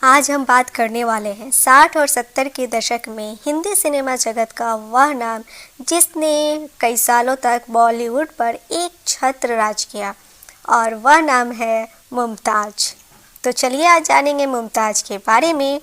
आज हम बात करने वाले हैं 60 और 70 के दशक में हिंदी सिनेमा जगत का वह नाम जिसने कई सालों तक बॉलीवुड पर एक छत्र राज किया और वह नाम है मुमताज़। तो चलिए आज जानेंगे मुमताज़ के बारे में।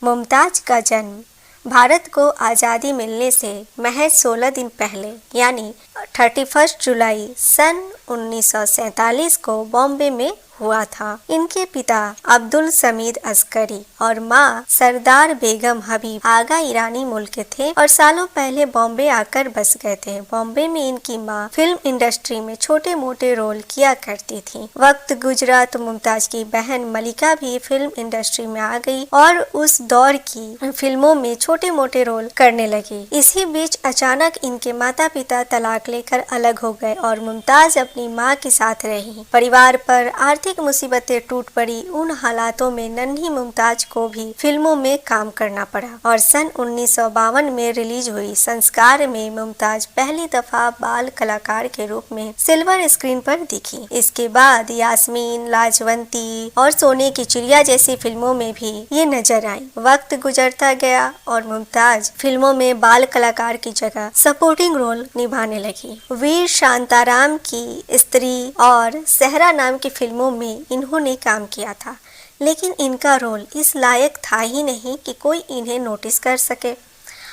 मुमताज़ का जन्म भारत को आज़ादी मिलने से महज 16 दिन पहले यानी 31 जुलाई सन 1947 को बॉम्बे में हुआ था। इनके पिता अब्दुल समीद अस्करी और माँ सरदार बेगम हबीब आगा ईरानी मूल के थे और सालों पहले बॉम्बे आकर बस गए थे। बॉम्बे में इनकी माँ फिल्म इंडस्ट्री में छोटे मोटे रोल किया करती थी। वक्त गुजरा तो मुमताज की बहन मलिका भी फिल्म इंडस्ट्री में आ गई और उस दौर की फिल्मों में छोटे मोटे रोल करने लगी। इसी बीच अचानक इनके माता पिता तलाक लेकर अलग हो गए और मुमताज अपनी माँ के साथ रही। परिवार पर आर्थिक मुसीबतें टूट पड़ी। उन हालातों में नन्ही मुमताज को भी फिल्मों में काम करना पड़ा और सन 1952 में रिलीज हुई संस्कार में मुमताज पहली दफा बाल कलाकार के रूप में सिल्वर स्क्रीन पर दिखी। इसके बाद यास्मीन, लाजवंती और सोने की चिड़िया जैसी फिल्मों में भी ये नजर आई। वक्त गुजरता गया और मुमताज फिल्मों में बाल कलाकार की जगह सपोर्टिंग रोल निभाने लगी। वीर शांताराम की स्त्री और सहरा नाम की फिल्मों में इन्होंने काम किया था, लेकिन इनका रोल इस लायक था ही नहीं कि कोई इन्हें नोटिस कर सके।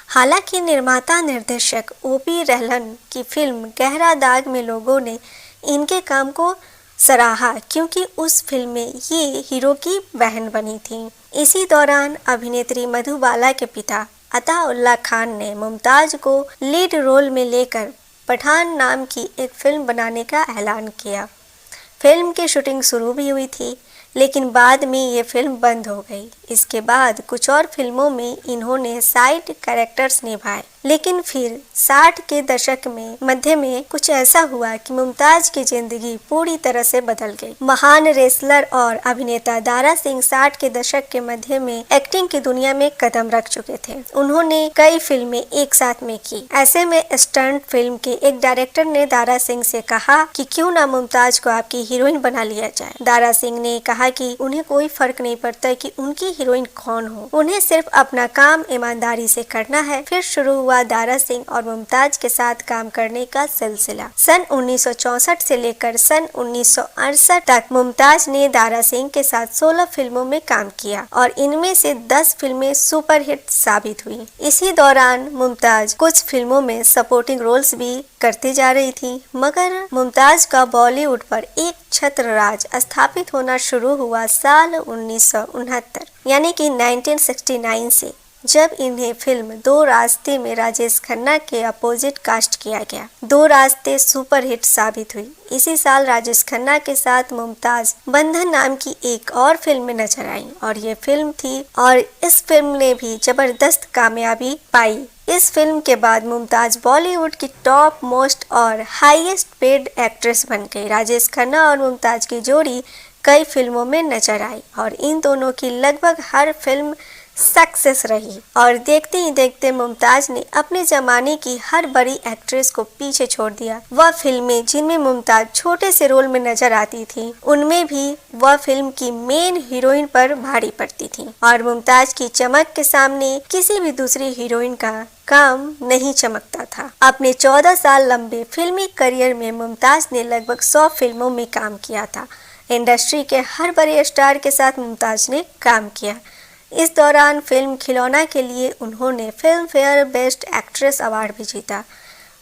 हालांकि निर्माता निर्देशक ओपी रहलन की फिल्म गहरा दाग में लोगों ने इनके काम को सराहा क्योंकि उस फिल्म में ये हीरो की बहन बनी थी। इसी दौरान अभिनेत्री मधुबाला के पिता अताउल्ला खान ने मुमताज को लीड रोल में लेकर पठान नाम की एक फिल्म बनाने का ऐलान किया। फिल्म की शूटिंग शुरू भी हुई थी, लेकिन बाद में ये फिल्म बंद हो गई। इसके बाद कुछ और फिल्मों में इन्होंने साइड कैरेक्टर्स निभाए, लेकिन फिर 60 के दशक में मध्य में कुछ ऐसा हुआ कि मुमताज की जिंदगी पूरी तरह से बदल गई। महान रेसलर और अभिनेता दारा सिंह 60 के दशक के मध्य में एक्टिंग की दुनिया में कदम रख चुके थे। उन्होंने कई फिल्में एक साथ में की। ऐसे में स्टंट फिल्म के एक डायरेक्टर ने दारा सिंह से कहा कि क्यों ना मुमताज को आपकी हीरोइन बना लिया जाए। दारा सिंह ने कहा कि उन्हें कोई फर्क नहीं पड़ता कि उनकी हीरोइन कौन हो, उन्हें सिर्फ अपना काम ईमानदारी से करना है। फिर शुरू हुआ दारा सिंह और मुमताज के साथ काम करने का सिलसिला। सन 1964 से लेकर सन 1968 तक मुमताज ने दारा सिंह के साथ 16 फिल्मों में काम किया और इनमें से 10 फिल्में सुपरहिट साबित हुई। इसी दौरान मुमताज कुछ फिल्मों में सपोर्टिंग रोल्स भी करती जा रही थी, मगर मुमताज का बॉलीवुड पर एक छत्र राज स्थापित होना शुरू हुआ साल 1969 यानी कि 1969 से, जब इन्हें फिल्म दो रास्ते में राजेश खन्ना के अपोजिट कास्ट किया गया। दो रास्ते सुपरहिट साबित हुई। इसी साल राजेश खन्ना के साथ मुमताज बंधन नाम की एक और फिल्म में नजर आई और ये फिल्म थी और इस फिल्म ने भी जबरदस्त कामयाबी पाई। इस फिल्म के बाद मुमताज बॉलीवुड की टॉप मोस्ट और हाईएस्ट पेड एक्ट्रेस बन गई। राजेश खन्ना और मुमताज की जोड़ी कई फिल्मों में नजर आई और इन दोनों की लगभग हर फिल्म सक्सेस रही और देखते ही देखते मुमताज ने अपने जमाने की हर बड़ी एक्ट्रेस को पीछे छोड़ दिया। वह फिल्में जिनमें मुमताज छोटे से रोल में नजर आती थी, उनमें भी वह फिल्म की मेन हीरोइन पर भारी पड़ती थी और मुमताज की चमक के सामने किसी भी दूसरी हीरोइन का काम नहीं चमकता था। अपने 14 साल लंबे फिल्मी करियर में मुमताज ने लगभग 100 फिल्मों में काम किया था। इंडस्ट्री के हर बड़े स्टार के साथ मुमताज ने काम किया। इस दौरान फिल्म खिलौना के लिए उन्होंने film fair best actress award भी जीता।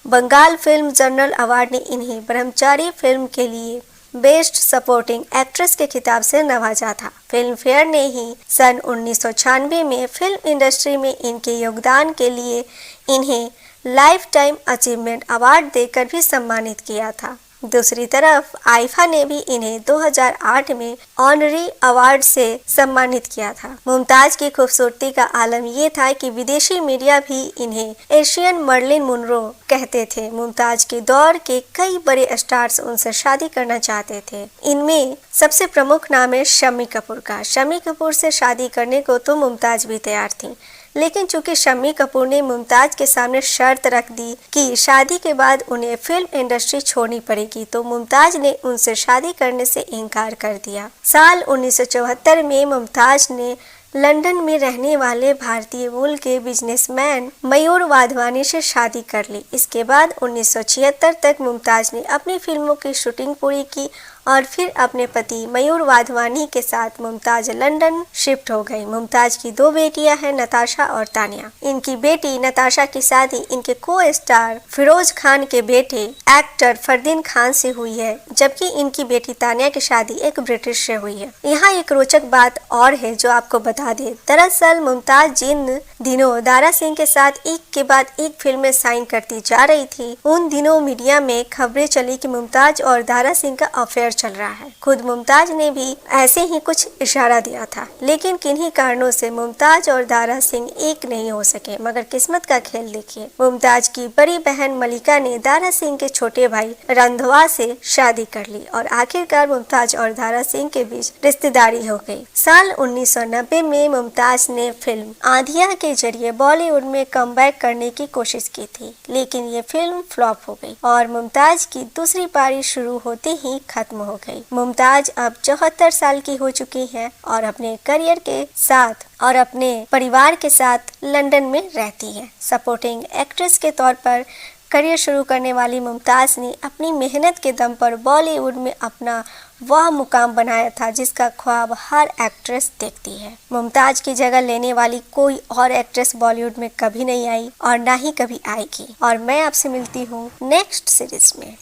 बंगाल फिल्म जर्नल अवार्ड ने इन्हें ब्रह्मचारी फिल्म के लिए बेस्ट सपोर्टिंग एक्ट्रेस के खिताब से नवाजा था। फिल्म फेयर ने ही सन 1996 में फिल्म इंडस्ट्री में इनके योगदान के लिए इन्हें लाइफ टाइम अचीवमेंट अवार्ड देकर भी सम्मानित किया था। दूसरी तरफ आईफा ने भी इन्हें 2008 में ऑनरी अवार्ड से सम्मानित किया था। मुमताज की खूबसूरती का आलम ये था कि विदेशी मीडिया भी इन्हें एशियन मर्लिन मुनरो कहते थे। मुमताज के दौर के कई बड़े स्टार्स उनसे शादी करना चाहते थे। इनमें सबसे प्रमुख नाम है शम्मी कपूर का। शम्मी कपूर से शादी करने को तो मुमताज भी तैयार थी, लेकिन चूंकि शम्मी कपूर ने मुमताज के सामने शर्त रख दी कि शादी के बाद उन्हें फिल्म इंडस्ट्री छोड़नी पड़ेगी, तो मुमताज ने उनसे शादी करने से इनकार कर दिया। साल 1974 में मुमताज ने लंदन में रहने वाले भारतीय मूल के बिजनेसमैन मयूर वाधवानी से शादी कर ली। इसके बाद 1976 तक मुमताज ने अपनी फिल्मों की शूटिंग पूरी की और फिर अपने पति मयूर वाधवानी के साथ मुमताज लंदन शिफ्ट हो गई। मुमताज की 2 बेटियां हैं, नताशा और तानिया। इनकी बेटी नताशा की शादी इनके को स्टार फिरोज खान के बेटे एक्टर फरदीन खान से हुई है, जबकि इनकी बेटी तानिया की शादी एक ब्रिटिश से हुई है। यहाँ एक रोचक बात और है जो आपको बता दे। दरअसल मुमताज जिन दिनों दारा सिंह के साथ एक के बाद एक फिल्में साइन करती जा रही थी, उन दिनों मीडिया में खबरें चली कि मुमताज और दारा सिंह का अफेयर चल रहा है। खुद मुमताज ने भी ऐसे ही कुछ इशारा दिया था, लेकिन किन्हीं कारणों से मुमताज और दारा सिंह एक नहीं हो सके। मगर किस्मत का खेल देखिए, मुमताज की बड़ी बहन मलिका ने दारा सिंह के छोटे भाई रंधवा से शादी कर ली और आखिरकार मुमताज और दारा सिंह के बीच रिश्तेदारी हो गई। साल 1990 में मुमताज ने फिल्म आंधिया के जरिए बॉलीवुड में कमबैक करने की कोशिश की थी, लेकिन ये फिल्म फ्लॉप हो गई और मुमताज की दूसरी पारी शुरू होते ही खत्म हो गई। मुमताज अब 74 साल की हो चुकी हैं और अपने करियर के साथ और अपने परिवार के साथ लंदन में रहती हैं। सपोर्टिंग एक्ट्रेस के तौर पर करियर शुरू करने वाली मुमताज ने अपनी मेहनत के दम पर बॉलीवुड में अपना वह मुकाम बनाया था जिसका ख्वाब हर एक्ट्रेस देखती है। मुमताज की जगह लेने वाली कोई और एक्ट्रेस बॉलीवुड में कभी नहीं आई और ना ही कभी आएगी। और मैं आपसे मिलती हूँ नेक्स्ट सीरीज में।